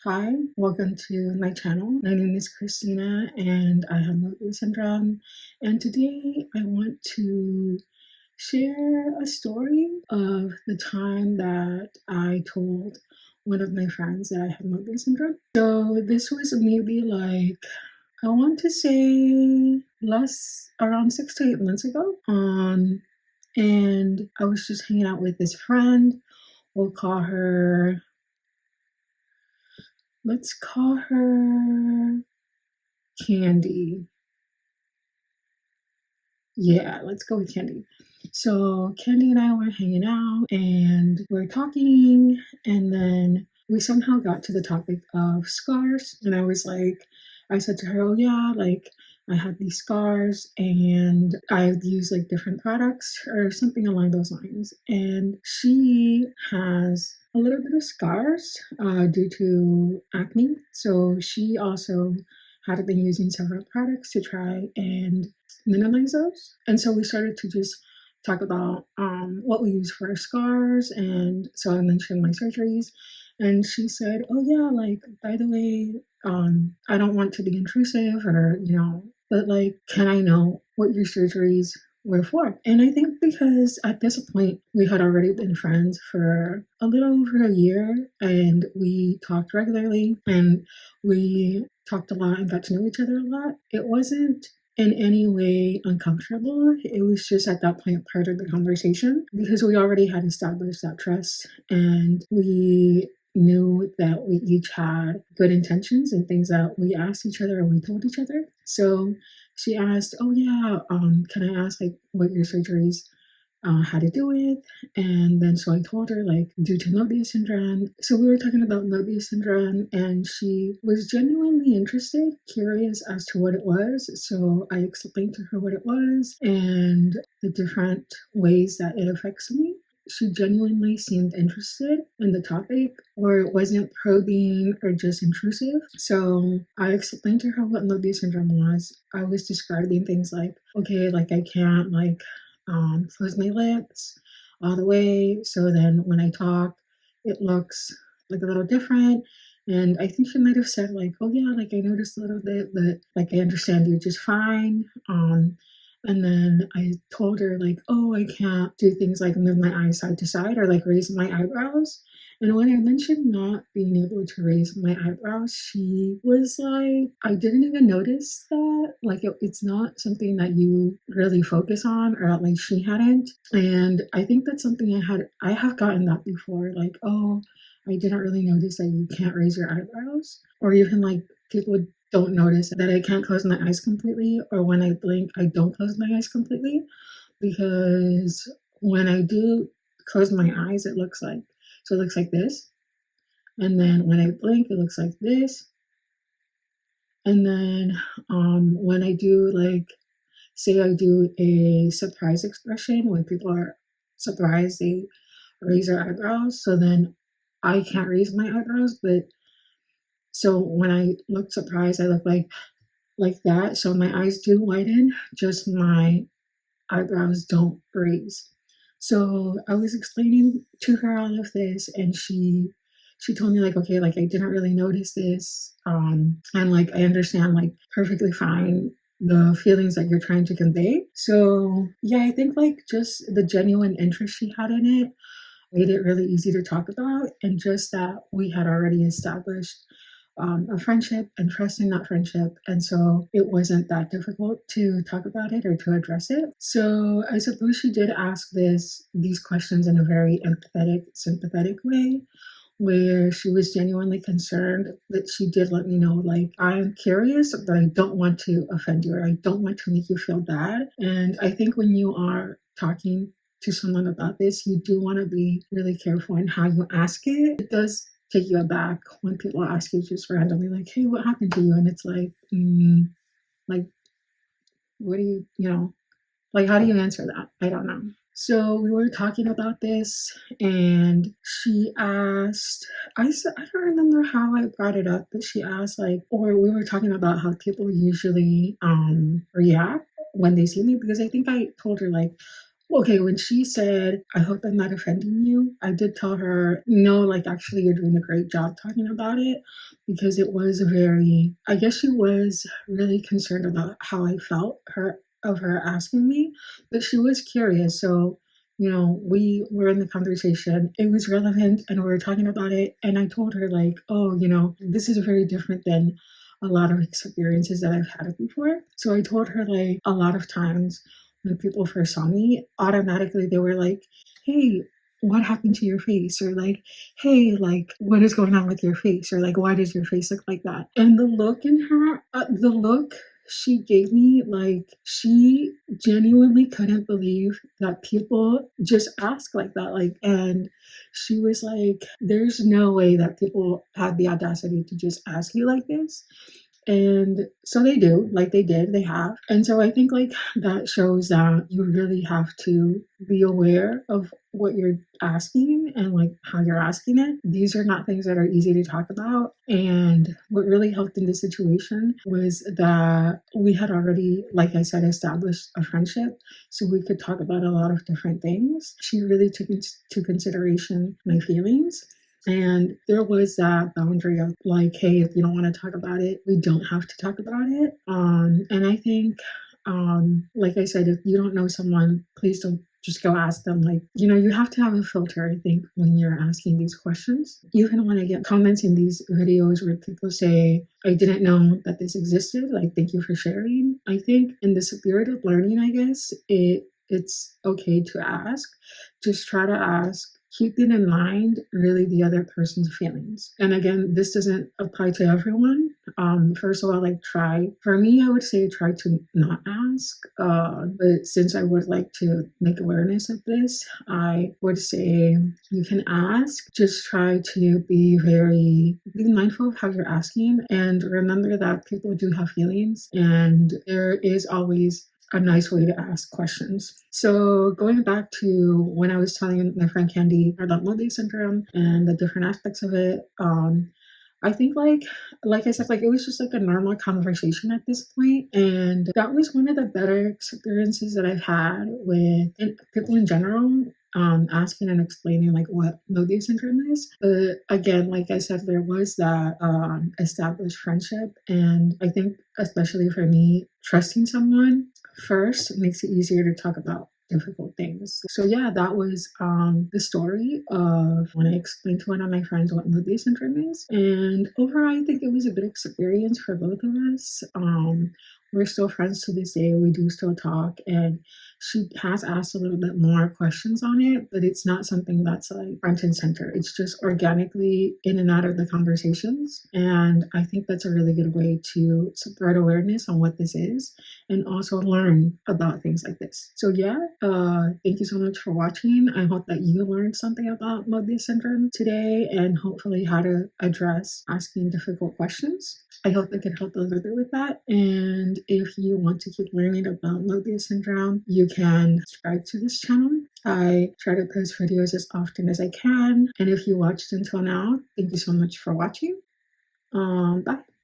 Hi, welcome to my channel. My name is Christina and I have Mobius syndrome. And today I want to share a story of the time that I told one of my friends that I had Mobius syndrome. So this was maybe like, I want to say less around 6 to 8 months ago. And I was just hanging out with this friend. We'll call her, let's call her Candy. Yeah, let's go with Candy. So Candy and I were hanging out and we are talking, and then we somehow got to the topic of scars. And I said to her, "Oh yeah, like I had these scars and I've used like different products or something along those lines." And she has a little bit of scars due to acne. So she also had been using several products to try and minimize those. And so we started to just talk about what we use for our scars. And so I mentioned my surgeries. And she said, "Oh, yeah, like, by the way, I don't want to be intrusive but like, can I know what your surgeries were for?" And I think because at this point, we had already been friends for a little over a year and we talked regularly and we talked a lot and got to know each other a lot. It wasn't in any way uncomfortable. It was just at that point part of the conversation because we already had established that trust and we knew that we each had good intentions and things that we asked each other or we told each other. So she asked, "Oh yeah, can I ask like what your surgeries had to do with?" And then so I told her like due to Mobius syndrome. So we were talking about Mobius syndrome and she was genuinely interested, curious as to what it was. So I explained to her what it was and the different ways that it affects me. She genuinely seemed interested in the topic, or it wasn't probing or just intrusive. So I explained to her what Mobius syndrome was. I was describing things like, okay, like I can't like close my lips all the way. So then when I talk, it looks like a little different. And I think she might have said like, "Oh yeah, like I noticed a little bit, but like I understand you just fine." And then I told her like, "Oh, I can't do things like move my eyes side to side or like raise my eyebrows." And when I mentioned not being able to raise my eyebrows, she was like, "I didn't even notice that. Like, it's not something that you really focus on," or at least she hadn't. And I think that's something I have gotten that before. Like, "Oh, I didn't really notice that you can't raise your eyebrows." Or even like people don't notice that I can't close my eyes completely, or when I blink, I don't close my eyes completely because when I do close my eyes, it looks like this. And then when I blink, it looks like this. And then when I do like, say I do a surprise expression, when people are surprised, they raise their eyebrows. So then I can't raise my eyebrows, but so when I look surprised, I look like that. So my eyes do widen, just my eyebrows don't raise. So I was explaining to her all of this, and she told me like, okay, like I didn't really notice this, and like I understand like perfectly fine the feelings that you're trying to convey. So yeah, I think like just the genuine interest she had in it made it really easy to talk about, and just that we had already established a friendship and trust in that friendship. And so it wasn't that difficult to talk about it or to address it. So I suppose she did ask these questions in a very empathetic, sympathetic way, where she was genuinely concerned. That she did let me know, like, "I'm curious, but I don't want to offend you, or I don't want to make you feel bad." And I think when you are talking to someone about this, you do want to be really careful in how you ask it. It does take you aback when people ask you just randomly, like, "Hey, what happened to you?" And it's like, like, what do like, how do you answer that? I don't know. So we were talking about this, and she asked, I don't remember how I brought it up, but she asked, like, or we were talking about how people usually react when they see me, because I think I told her, like, Okay, when she said, I hope I'm not offending you, I did tell her, no, like actually, you're doing a great job talking about it because it was a very, I guess she was really concerned about how I felt of her asking me, but she was curious. So, we were in the conversation, it was relevant and we were talking about it. And I told her, like, oh, this is very different than a lot of experiences that I've had before. So I told her, like, a lot of times when people first saw me, automatically they were like, hey, what happened to your face? Or like, hey, like, what is going on with your face? Or like, why does your face look like that? And the look in her, the look she gave me, like, she genuinely couldn't believe that people just ask like that. Like, and she was like, there's no way that people had the audacity to just ask you like this. And so they do, like they did, they have. And so I think like that shows that you really have to be aware of what you're asking and like how you're asking it. These are not things that are easy to talk about. And what really helped in this situation was that we had already, like I said, established a friendship. So we could talk about a lot of different things. She really took into consideration my feelings. And there was that boundary of like, hey, if you don't want to talk about it, we don't have to talk about it. And I think, like I said, if you don't know someone, please don't just go ask them. Like, you have to have a filter, I think, when you're asking these questions. Even when I get comments in these videos where people say, I didn't know that this existed, like, thank you for sharing. I think in the spirit of learning, I guess, it's okay to ask. Just try to ask, keeping in mind really the other person's feelings. And again, this doesn't apply to everyone. First of all, like, for me, I would say try to not ask. But since I would like to make awareness of this, I would say you can ask. Just try to be mindful of how you're asking, and remember that people do have feelings, and there is always a nice way to ask questions. So going back to when I was telling my friend Candy about Modi syndrome and the different aspects of it, I think like I said, like it was just like a normal conversation at this point, and that was one of the better experiences that I've had with people in general. Asking and explaining like what Modi syndrome is. But again, like I said, there was that established friendship, and I think especially for me, trusting someone first makes it easier to talk about difficult things. So yeah, that was the story of when I explained to one of my friends what Modi syndrome is. And overall, I think it was a good experience for both of us. We're still friends to this day. We do still talk, and she has asked a little bit more questions on it, but it's not something that's like front and center. It's just organically in and out of the conversations. And I think that's a really good way to spread awareness on what this is and also learn about things like this. So yeah, thank you so much for watching. I hope that you learned something about Mobius syndrome today and hopefully how to address asking difficult questions. I hope I could help a little bit with that. And if you want to keep learning about Mobius syndrome, you can subscribe to this channel. I try to post videos as often as I can. And if you watched until now, thank you so much for watching. Bye.